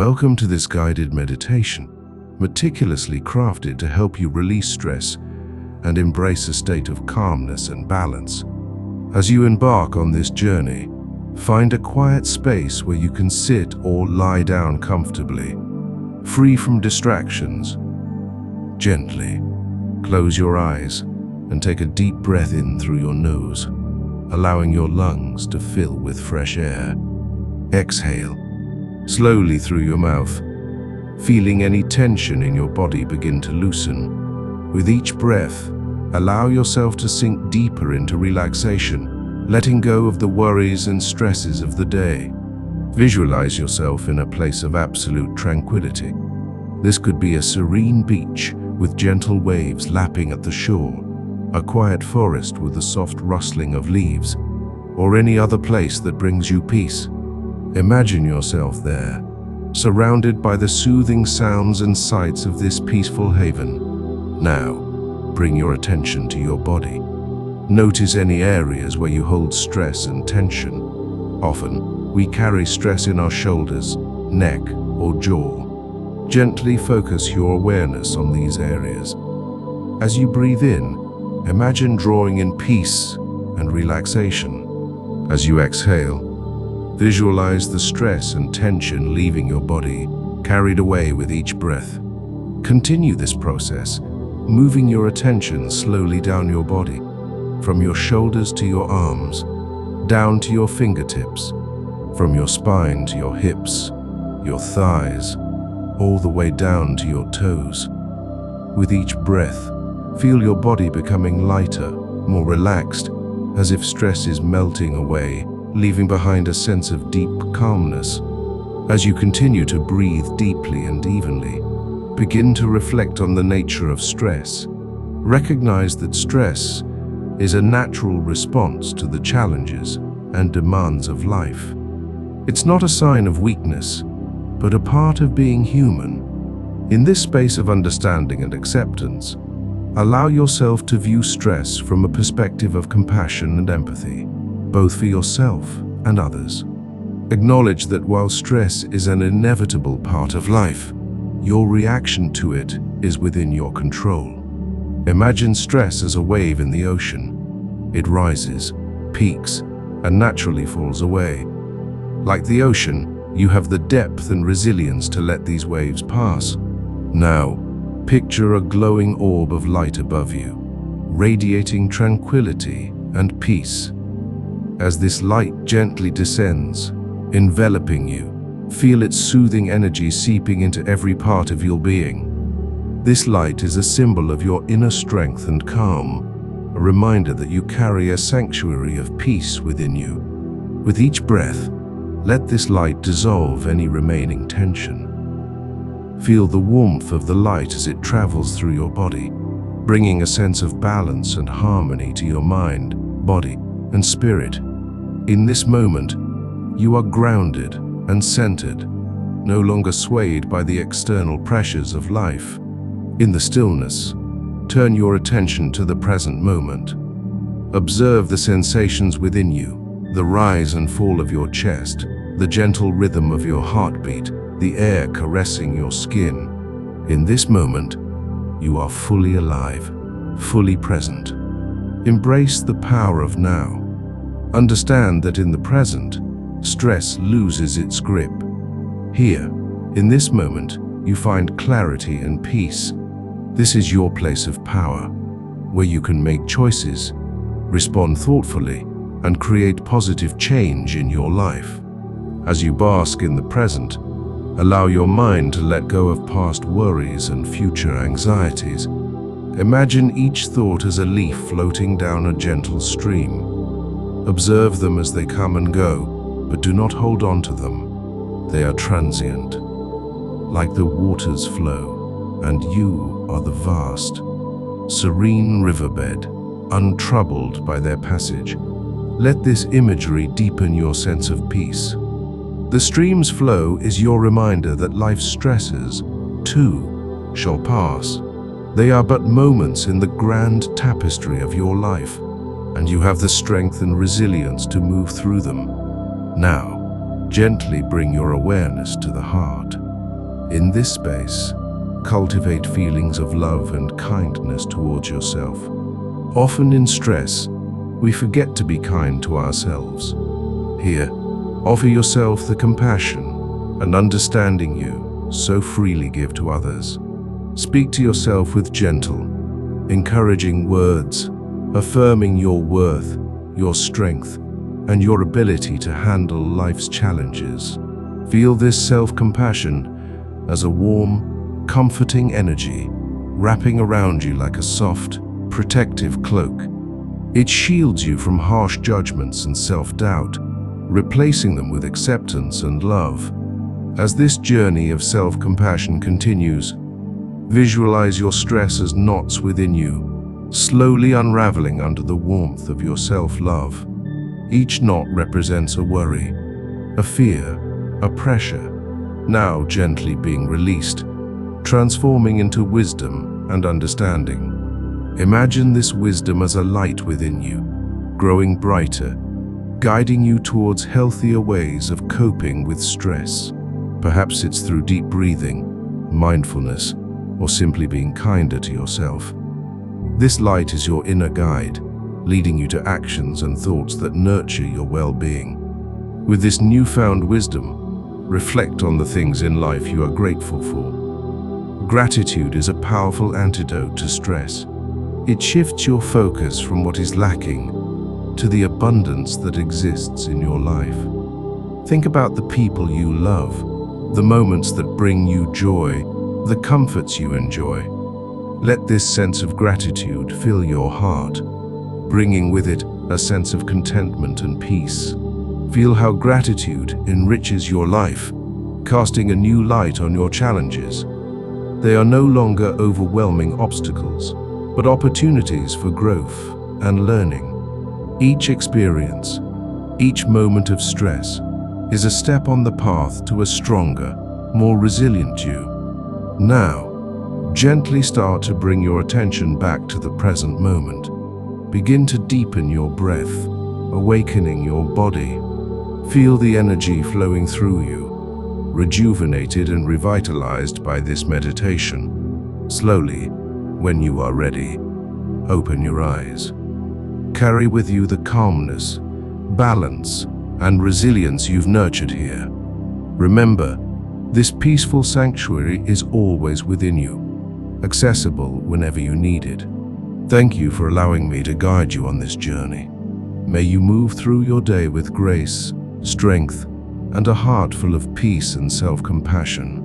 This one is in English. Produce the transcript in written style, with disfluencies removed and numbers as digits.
Welcome to this guided meditation, meticulously crafted to help you release stress and embrace a state of calmness and balance. As you embark on this journey, find a quiet space where you can sit or lie down comfortably, free from distractions. Gently close your eyes and take a deep breath in through your nose, allowing your lungs to fill with fresh air. Exhale slowly through your mouth, feeling any tension in your body begin to loosen. With each breath, allow yourself to sink deeper into relaxation, letting go of the worries and stresses of the day. Visualize yourself in a place of absolute tranquility. This could be a serene beach with gentle waves lapping at the shore, a quiet forest with a soft rustling of leaves, or any other place that brings you peace. Imagine yourself there, surrounded by the soothing sounds and sights of this peaceful haven. Now, bring your attention to your body. Notice any areas where you hold stress and tension. Often, we carry stress in our shoulders, neck, or jaw. Gently focus your awareness on these areas. As you breathe in, imagine drawing in peace and relaxation. As you exhale, visualize the stress and tension leaving your body, carried away with each breath. Continue this process, moving your attention slowly down your body, from your shoulders to your arms, down to your fingertips, from your spine to your hips, your thighs, all the way down to your toes. With each breath, feel your body becoming lighter, more relaxed, as if stress is melting away, leaving behind a sense of deep calmness. As you continue to breathe deeply and evenly, begin to reflect on the nature of stress. Recognize that stress is a natural response to the challenges and demands of life. It's not a sign of weakness, but a part of being human. In this space of understanding and acceptance, allow yourself to view stress from a perspective of compassion and empathy, both for yourself and others. Acknowledge that while stress is an inevitable part of life, your reaction to it is within your control. Imagine stress as a wave in the ocean. It rises, peaks, and naturally falls away. Like the ocean, you have the depth and resilience to let these waves pass. Now, picture a glowing orb of light above you, radiating tranquility and peace. As this light gently descends, enveloping you, feel its soothing energy seeping into every part of your being. This light is a symbol of your inner strength and calm, a reminder that you carry a sanctuary of peace within you. With each breath, let this light dissolve any remaining tension. Feel the warmth of the light as it travels through your body, bringing a sense of balance and harmony to your mind, body, and spirit. In this moment, you are grounded and centered, no longer swayed by the external pressures of life. In the stillness, turn your attention to the present moment. Observe the sensations within you, the rise and fall of your chest, the gentle rhythm of your heartbeat, the air caressing your skin. In this moment, you are fully alive, fully present. Embrace the power of now. Understand that in the present, stress loses its grip. Here, in this moment, you find clarity and peace. This is your place of power, where you can make choices, respond thoughtfully, and create positive change in your life. As you bask in the present, allow your mind to let go of past worries and future anxieties. Imagine each thought as a leaf floating down a gentle stream. Observe them as they come and go, but do not hold on to them. They are transient. Like the waters flow, and you are the vast, serene riverbed, untroubled by their passage. Let this imagery deepen your sense of peace. The stream's flow is your reminder that life's stresses, too, shall pass. They are but moments in the grand tapestry of your life, and you have the strength and resilience to move through them. Now, gently bring your awareness to the heart. In this space, cultivate feelings of love and kindness towards yourself. Often in stress, we forget to be kind to ourselves. Here, offer yourself the compassion and understanding you so freely give to others. Speak to yourself with gentle, encouraging words, affirming your worth, your strength, and your ability to handle life's challenges. Feel this self-compassion as a warm, comforting energy wrapping around you like a soft, protective cloak. It shields you from harsh judgments and self-doubt, replacing them with acceptance and love. As this journey of self-compassion continues, visualize your stress as knots within you, slowly unraveling under the warmth of your self-love. Each knot represents a worry, a fear, a pressure, now gently being released, transforming into wisdom and understanding. Imagine this wisdom as a light within you, growing brighter, guiding you towards healthier ways of coping with stress. Perhaps it's through deep breathing, mindfulness, or simply being kinder to yourself. This light is your inner guide, leading you to actions and thoughts that nurture your well-being. With this newfound wisdom, reflect on the things in life you are grateful for. Gratitude is a powerful antidote to stress. It shifts your focus from what is lacking to the abundance that exists in your life. Think about the people you love, the moments that bring you joy, the comforts you enjoy. Let this sense of gratitude fill your heart, bringing with it a sense of contentment and peace. Feel how gratitude enriches your life, casting a new light on your challenges. They are no longer overwhelming obstacles, but opportunities for growth and learning. Each experience, each moment of stress, is a step on the path to a stronger, more resilient you. Now, gently start to bring your attention back to the present moment. Begin to deepen your breath, awakening your body. Feel the energy flowing through you, rejuvenated and revitalized by this meditation. Slowly, when you are ready, open your eyes. Carry with you the calmness, balance, and resilience you've nurtured here. Remember, this peaceful sanctuary is always within you, accessible whenever you need it. Thank you for allowing me to guide you on this journey. May you move through your day with grace, strength, and a heart full of peace and self-compassion.